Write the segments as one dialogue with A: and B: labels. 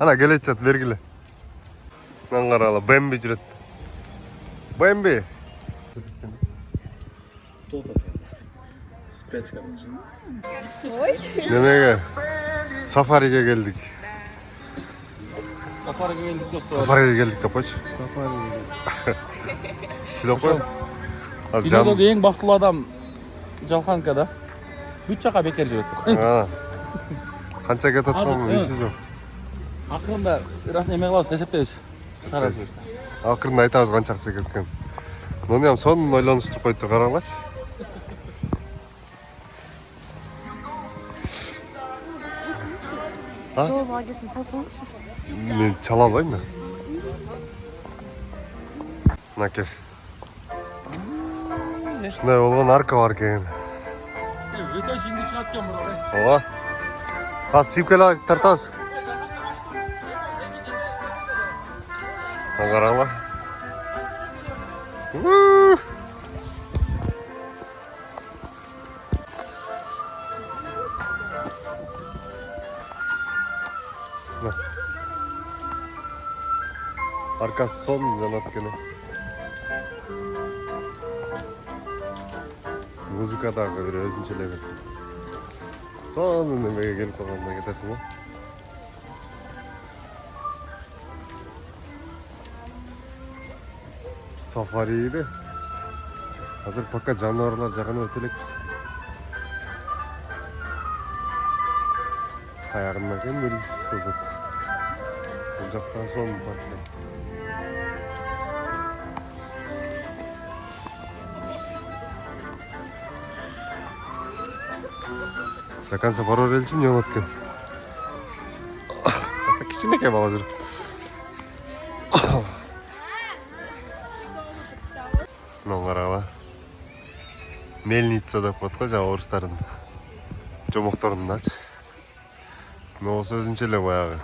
A: Ana keletchat belgili. Lan qarala Bambi жүрөт. Bambi.
B: Спячка болчу.
A: Немеге? Safari'ge geldik.
B: Safariga keldik dostlar.
A: Safari'ge geldik Kapoç.
B: Safariga.
A: Silop koy. Az
B: Dünyadagi eng baxtli odam Jalxankada. Бүт жака бекер жүрөт.
A: Qancha ketayotganini esi yo'q.
B: Акырында бирок неме кылабыз, эсептейбиз.
A: Акырында айтабыз канча акча кеткен. Муну ham сонун ойлонуштуруп коюптур, караңлачы.
C: Жол багесин чалпаңчы.
A: Мен чала албайм да. Мынакей. Ушундай болгон арка бар экен.
B: Өтө жинди чыгат экен бурак.
A: Ооба. Az çipkele tartaz. Qarala. Arkası son janatkene. Muzikadagı bir özünçelegi. Son немеге келип калганда кетесиң го. Safari'de hazır пока жаныбарлар жагына өтө элекпиз. Аягында экен белгисиз болот. Бул жактан сон паркта. Жақанса барар елшім не болады екен. Кішкенекей бала жүр. Мынау қарағыла. Мельница деп қойды ғой жаңа орыстардың жомоқторындачы. Мынау осы өзінчеле баяғы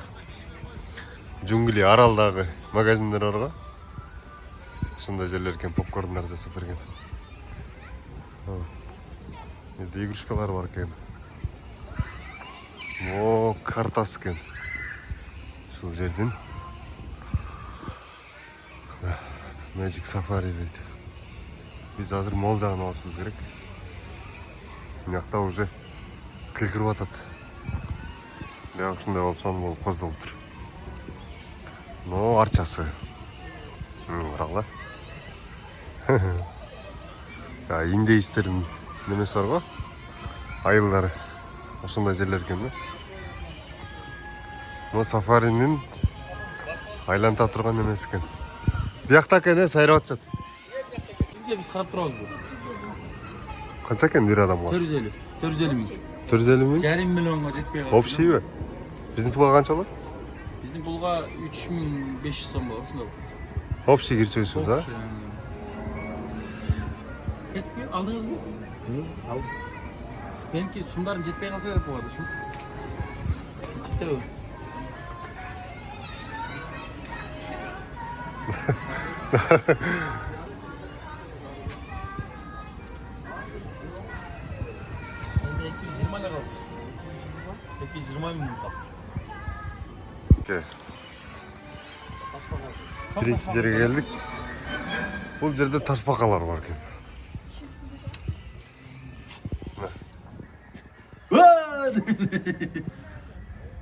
A: джунгли аралдағы магазиндер бар ғой. Шындай жерлер екен, попкорндар жасап берген. Енді игрушкалар бар екен. О, картасы екен. Шыл жерден. Magic Safari дейді. Біз азыр мол жағын алышымыз керек. Мынақта уже кілкіріп атады. Бірақ шындай болып сон болып қоздалып тұр. Но арчасы. Қарағыла. Индейстердің немесі бар ғой. Айылдары. Ошондай жерлер екен да. Мына Safari'нин айланта турган эмес экен. Биякта экен сайрап атышат.
B: Биз карап турабыз бу.
A: Канча экен бир адамга?
B: 450. 450 миң.
A: 450 миң?
B: Жарым миллионго жетпей калды.
A: Общийби? Биздин пулга канча болот?
B: Биздин пулга 3500 сом болот, ошондой.
A: Общий кирчүүсүз, а?
B: Кетпей алдыңызбы? Алдым. Benimki sumların jetpey kalsa gerek bu arada. Ciddi
A: Birinci yere geldik. Bu yerde taşbakalar var ki.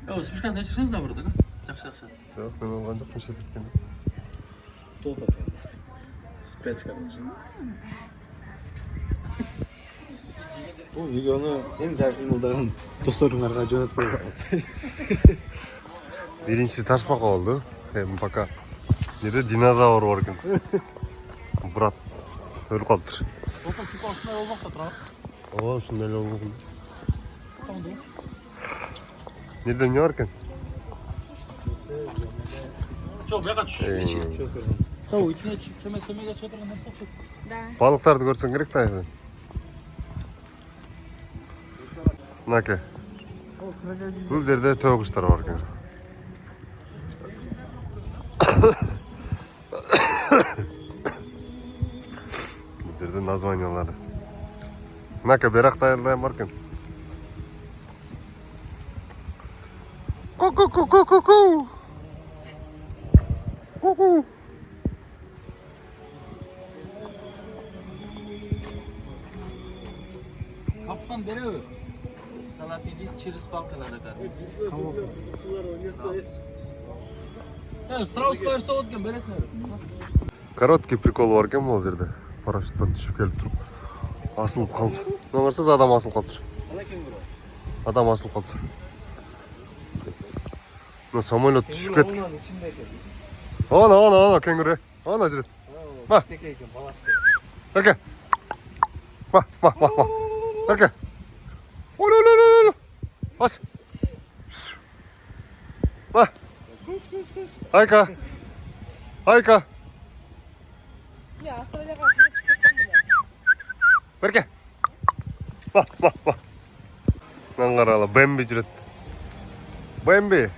B: Ya спишканы тачырсаңыз да burada. Жакшы.
A: Жоқ, мен алған жоқпын шетелден.
B: Тут это. Спячка болчу. Бұл видеоны ең жақсы мылдаған достарыңарға жөнелтіп қойған.
A: Birinci taşbaka oldu. Hem baka. Nerede dinozavr var ki. Bırak. Öyle kaldır.
B: Olsa tip altında olmazsa тұрар.
A: Oha şunun öyle olmadı. Nereden ne var ki?
B: Çok beka çüş. Tavu içine keme semeye çadırın nasıl?
A: Balıkları da görsen gerek de. Nake. Bu yerde tavuk kuşları var ki. Bu yerde nazvanyaları. Nake berak dayarlayan var ki. Ку-ку-ку-ку-ку-ку.
B: Там береби. Салатидис через палкалар экен. Страус коерсе болот экен, бересиңер.
A: Короткий прикол бар екен бұл жерде. Парашюттан түсіп келіп тұрып. Асылып қалды. Мына қарасаңыз адам асылып қалып тұр. Адам асылып қалып тұр. Мына самолет түсіп кетті. Ана кенгуру. Ана жүреді. Ма. Берке. Ма. Берке. Ой. Бас. Ма. Айка.
C: Ya Avustralya'ya karşı çıkacağım bile.
A: Берке. Ма. Мынаны қарала, Бэмби жүреді. Бэмби.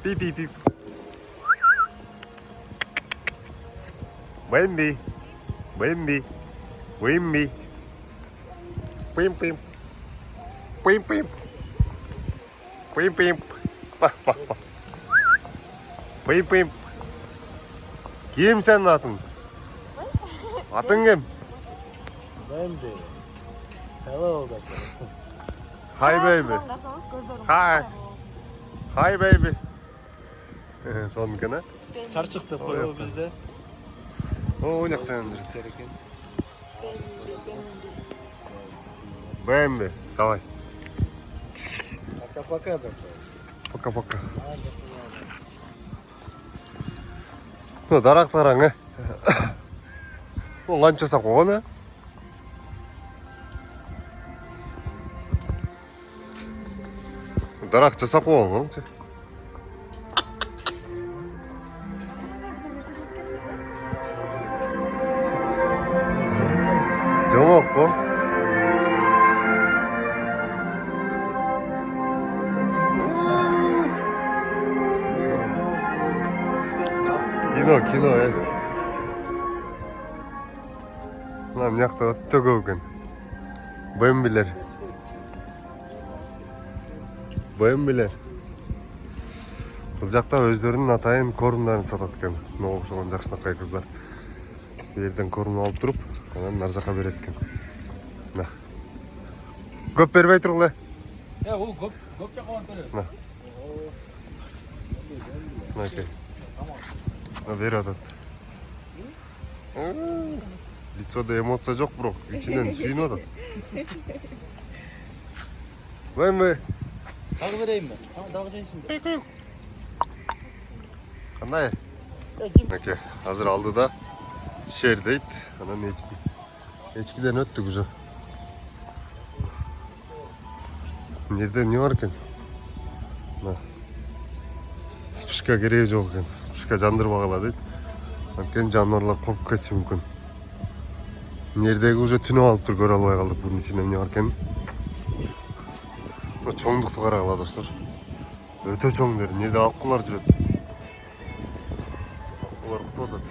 A: Пип. Бэмби. Пим. Пим. Кім сенің атың? Атың кім?
D: Bambi. Hello, baby.
A: Hi baby.
C: Kullanırsanız gözlerim.
A: Hi baby. Соныкы, на?
D: Çar çıktı
A: O yok.
D: bizde.
A: О, ойнақтан жүреді.
D: Gereken.
A: Бэмби, давай.
D: Пока да.
A: Пока. Ну, дарақтарың, Ол қанша жасап қойған, Дарақ жасап қойған, Жомоқ қой. Кино, Мына жақта өтті көп екен. Бэмбилер. Бұл жақта өздерінің атайын корымдарын сатады екен. Мына оқшаған жақсынақай қыздар. Берден корым алып тұрып, анан нар жаққа береді екен. Мына. Көп бербей тұрғылы.
B: Ол көп жаққан береді.
A: Мына. Мына. Бері атады. Лицода эмоция жоқ, бұрық. Içinden сүйін атады. Бэмби.
B: Дағы берейін бе? Дағы жайсың бе?
A: Қандай? Әке, қазір алды да шер дейді. Анан ечки. Ечкиден өттік уже. Нерде не бар екен? Спишка керегі жоқ екен. Спишка жандырмағала дейді. Анкен жануарлар қорқып кетші мүмкін. Нердегі уже түніп алып тұр, көре албай қалдық. Бұның ішінде не бар екен? Чоңдықты қарағыла достар. Өте чоңдер. Нерде аққулар жүреді. Аққулар құтады.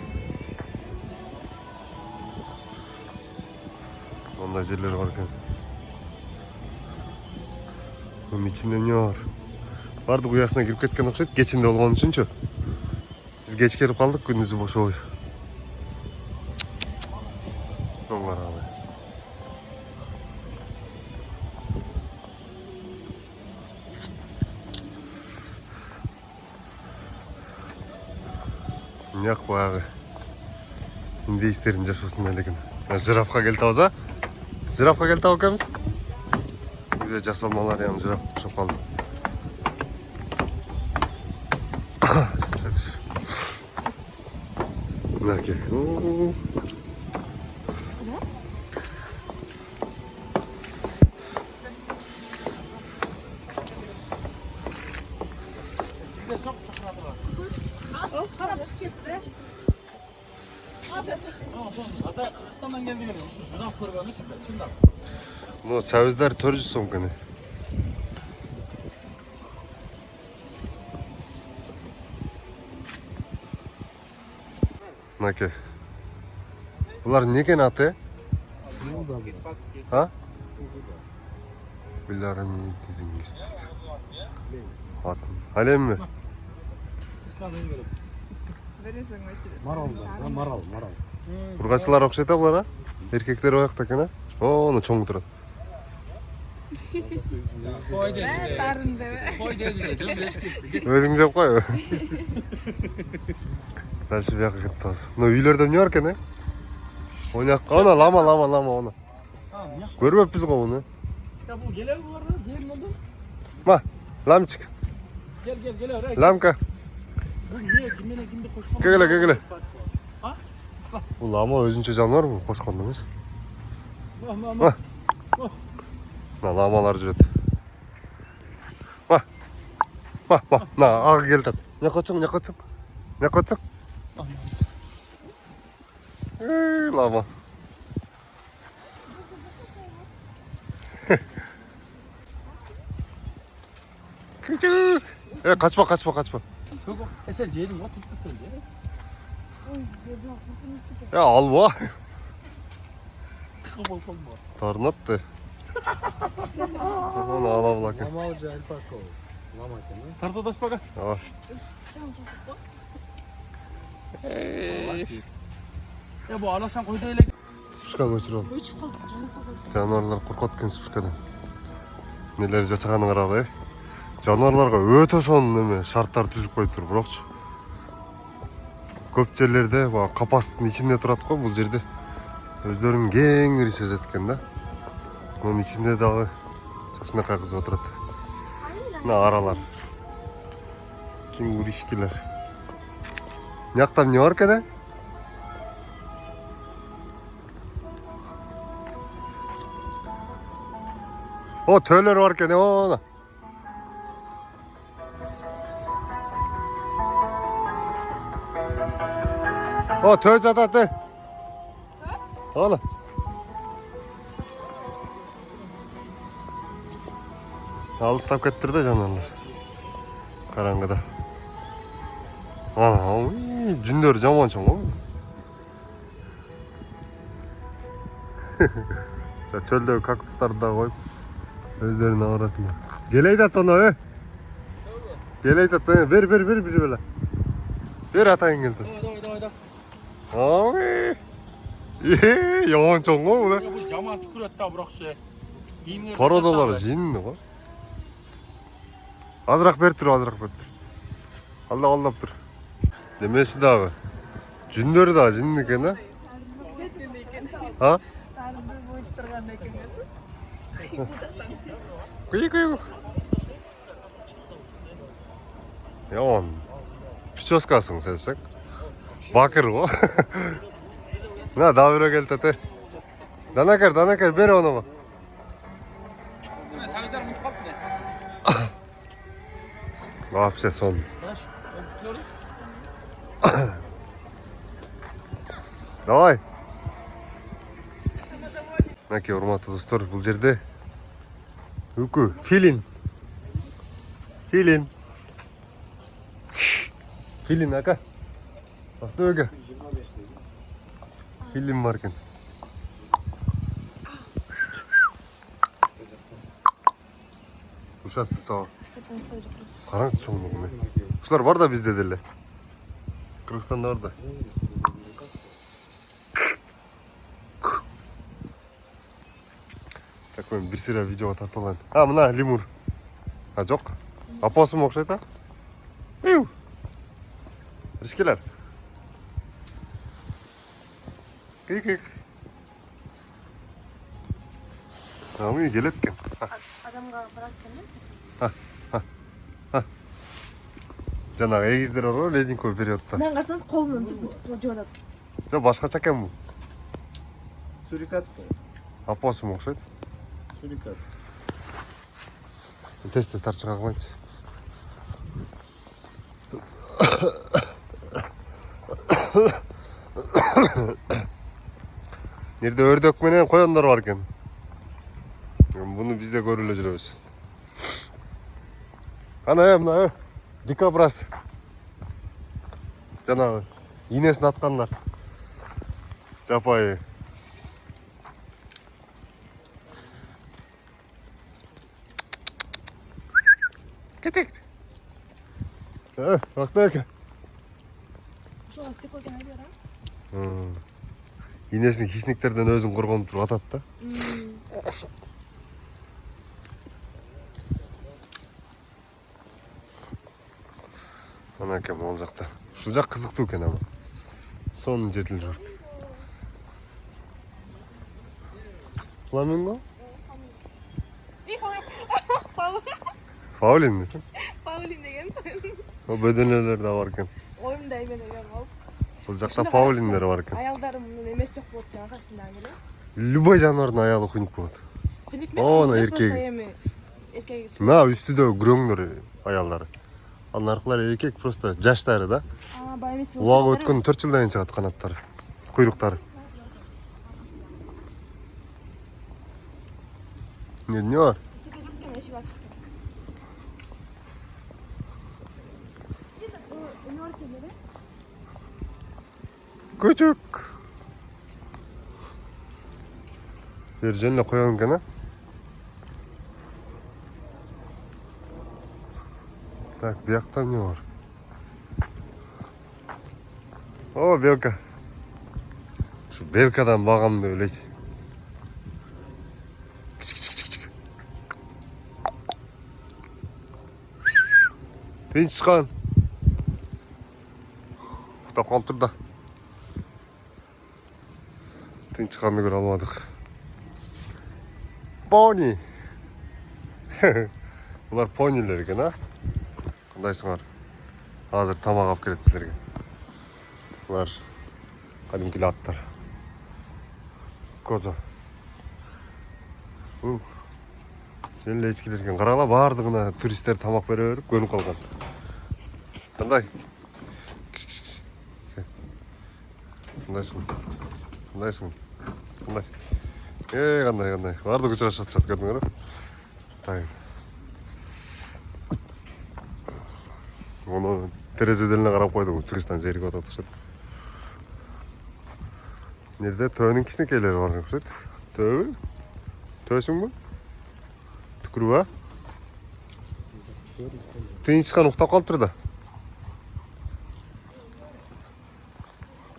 A: Ондай жерлер бар екен. Оның ішінде не бар? Бардық ұясына кіріп кеткен ұқсайды. Кешінде болған үшінші. Біз кеш келіп қалдық, күндізі бош ой. Оңғар ағай. Неақ баяғы индейстерін жашосын әлігін. Жирафқа келті ауыз, Жирафқа келті ау кәміз? Үйде жасалмалар яғын жираф құшып қалды. Мінәке.
B: Ата Қырғызстаннан келді келген, жираф көргені шындап.
A: Ну, сәуіздер 400 сом күні. Мінәке. Бұлар некен аты? Ha? Bilal'ın dizini istedi. Atın. Alem mi?
D: Maral.
A: Ургачылар окшойт а булар, а? Эркектер оякта экен, а? Оны чоң турат.
B: Koy dedi.
C: Tarın deme.
B: Koy dedi. Canım leş gitti.
A: Өзүң жеп кой. Дальше бияка кеттибиз. Но үйлөрдө эмне бар экен, э? Ойнак. Ана лама оны.
B: Ha, ya.
A: Көрбөппүз го муну.
B: Ya bu geliyor bu arada. Ceyhun oldu.
A: Ма, ламчик.
B: Gel oraya.
A: Ламка.
B: Bu niye? Kimine koşma.
A: Кегеле.
B: Ha?
A: Бул лама өзүнчө жаныбарбы? Кошкондо эмес.
B: Mah.
A: Мына ламалар жүрөт. Ма. На, ага келтат. Някочуң. Лама. Küçük. Kaçma.
B: Yok. Sen Ceyhun o tuttu sen de.
A: Ya alma.
B: Kabul.
A: Tornattı. Onu alavlak.
D: Lama hoca alpako. Lama ekan.
B: Tartı da spaka.
A: Aa.
B: Ya bu alasan koydu öyle.
A: Спичка көчүрөм.
C: Өчүп калды.
A: Жануарлар коркот экен спичкадан. Нелер жасаганын карагыла, жануарларга өтө сонун эме шарттар түзүп коюптур, бирокчу. Көп жерлерде капастын ичинде турат го, бул жерде өздөрүн кеңири сезет экен да. Мунун ичинде дагы чачынакай кыз отурат. Мына аралар. Кенгуришкилер. Мыякта эмне бар экен, э? О, төөлөр бар экен, оона. О, төө жатат, э. Оона. Алыстап кеттир да жануарлар. Караңгыда. Ана, жүндөр жаман чоң го. Чөлдөгү кактустарды да коюп өздөрүнүн арасында. Келейдат оны, э? Келейдат, бер бир беле. Бер атайын келди.
B: Давай.
A: Яман чоң го бул.
B: Bu jaman tüküröt da bıraksa. Giyimler.
A: Породалар жинни го. Азыраак берип тур. Алдап тур. Немеси дагы? Жүндөрү да жинни экен, а? А?
C: Тарынды боюп турган экенсиз.
A: Кый. Яман. Прическасың сенсең. Бакыр го. На, дагы бирөө келтет. Данакер, бер ону.
B: Savizler mutfak ne?
A: Вообще сон. Давай. Мынакей урматтуу достор, бул жерде үкү, филин, ака. Ақтөбеге. Филин бар екен. Ушасты сау. Қараңыз чоңдығын. Ушылар бар да бізде деле. Кыргызстанда бар да. Так мен бир сыра видеоға тартылған. А, мына лемур. А, жоқ. Апасым окшойт, а? Ришкелер. Кик. Ами келет екен.
C: Адамга барат экен.
A: Жанагы эгиздер бар го, ледниковый периодта.
C: Мындан карасаңыз колунан жибанат.
A: Жо башкача экен бул.
D: Сурикат.
A: Апасым окшойт.
D: Сурикат.
A: Тез тартып калганчы. Нерде өрдөк менен коёндар бар экен. Буну бизде көрүп эле жүрөбүз. Ана мына дикобраз. Жанагы инесин аткандар. Жапайы. Кетек. Бактык.
C: Ошо стекло экен айдыр, а?
A: Инесин хищниктерден өзүн коргонуп туруп атат да. Ана экен ол жакта. Ушул жак кызыктуу экен ама. Сонун жетилип бар. Фламинго? Паулин десең?
C: Паулин деген.
A: О бөдөнөлөр да бар экен.
C: Оюмда эме деген бол.
A: Бул жакта паулиндер бар экен.
C: Аялдарым мунун эмес жок болот деп аркасындагы эле.
A: Любой жаныбардын аялы хуйнук болот. О, ана эркек.
C: Эркек.
A: На үстүдө күрөңдөр аялдары. Анын аркылары эркек просто жаштары да.
C: Байэмес.
A: Убагы өткөн 4 жылдан кийин чыгат канаттары, куйруктары. Не бар?
C: Эшик ачык.
A: Көчөк. Бер жөн эле коём экен, а? Так, бияқта не бар? О, белка. Шу белкадан багамды элечи. Кичик. Тынчкан. Уктап калыптыр да. Тынчканды көрө албадык. Пони. Булар понилер экен, а? Кандайсыңар? Азыр тамак алып келет силерге. Булар кадимки аттар. Коза. Жөн эле эчкилер экен. Карагыла, баардыгына туристтер тамак бере берип көнүп калган. Кандай? Кандайсың? Кандай? Кандай? Баардыгы учурашып атышат, көрдүңөрбү? Так. Onu terezeden karap koyduk, çıkıştan jerik otot okşat. Nerede? Töğünün kişinekeyleri var okşat. Töğü? Töğüsün mü? Tükürü var. Tıyın çıkan uktap kalıp da.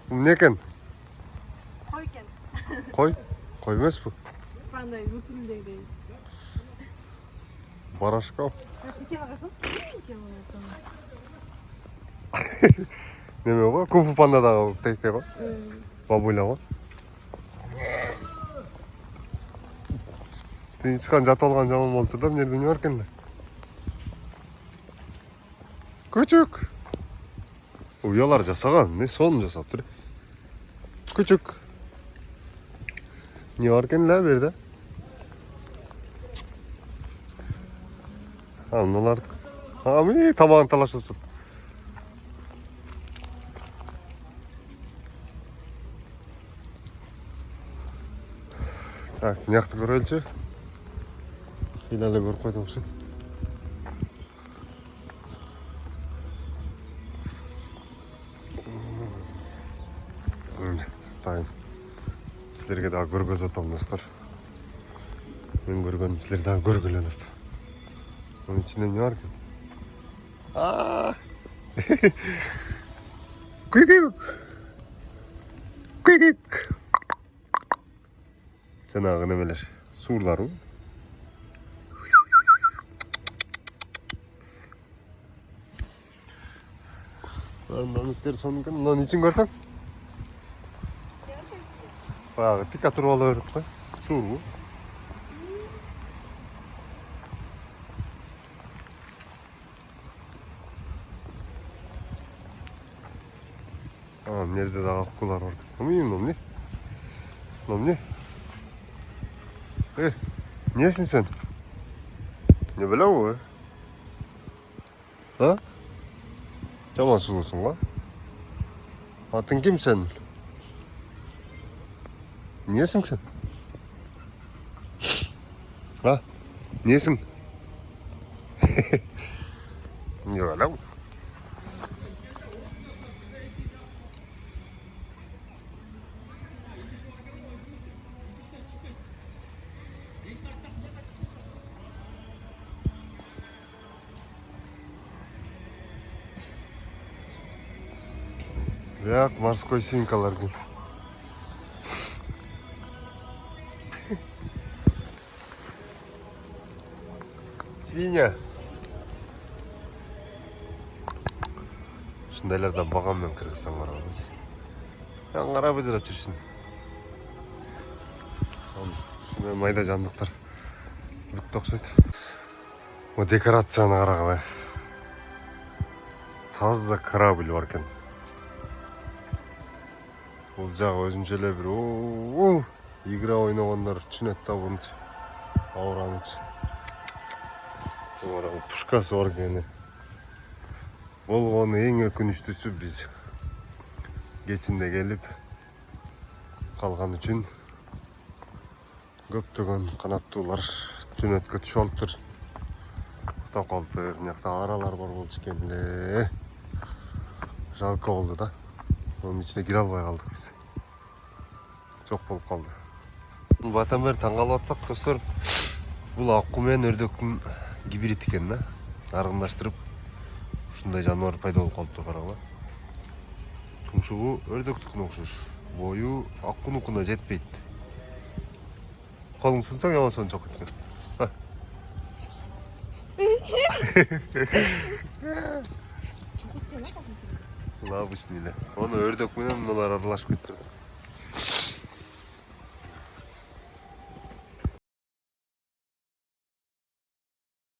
A: Bu ne eken?
C: Koyken.
A: Koy. Koy emas bu.
C: Qanday rutinimdek deydi.
A: Barашка.
C: Tekin aqasın. Tekin olacağım.
A: Неме го? Кунфу пандадагы тейте го? Бабуля го? Тыйын чыккан жатып алган жаман болуптур да, эмне бар экен эле? Көчөк. Уялар жасаган, эмне сонун жасаптыр. Көчөк. Не бар экен эле берде? Мыналар. Міне тамагын талашып атышат. Так, мыякты көрөлүчү. Эле көрүп койдум окшойт. Тайын. Силерге дагы көргөзүп атам достор. Мен көргөн силер дагы көргүлө деп. Onun içinde ne var ki? Kuyuk. Cenagı nemeler? Surlar mı? Namıkları sonunda lan için görsen? Bak, tika turvalı öğretmen. Sur bu. Nerede daha akkular var? Anlayayım lan ne? Niyesin sen? Ne böyle bu? Ha? Caman sulusun lan. Atın kim sen? Niyesin sen? Ha? Niyesin? Ne böyle bu? Як морской синькалар. Биня. Ушундайлардан багам мен Кыргызстанга барганбыз. Аңгара быжырап жүрсүн. Ушундай майда жандыктар бүтүп окшойт. О декорацияны карагыла. Таза корабль бар экен. Бул жагы өзүнчө эле бир игра ойногондор түшүнөт да мунчу. Ауранычы. Мына пушкасы бар экен. Болгону эң өкүнүчтүүсү биз кечинде келип калган үчүн көптөгөн канаттуулар түнөткө түшүп алыптыр. Уктап калыптыр. Мынакта аралар бар болчу экен эле. Жалко болду да. Онун ичине кире албай калдык биз. Жок болуп калды. Батан бери таң калып атсак, достор, бул акку менен өрдөктүн гибрид экен да. Аргындаштырып ушундай жаныбар пайда болуп калыптыр, карагыла. Тумшугу өрдөктүкүнө окшош. Бою аккунукуна жетпейт. Колуң сунсаң яма сончок экен. Лабычный эле. Оны өрдөк менен мыналар аралашып кетти.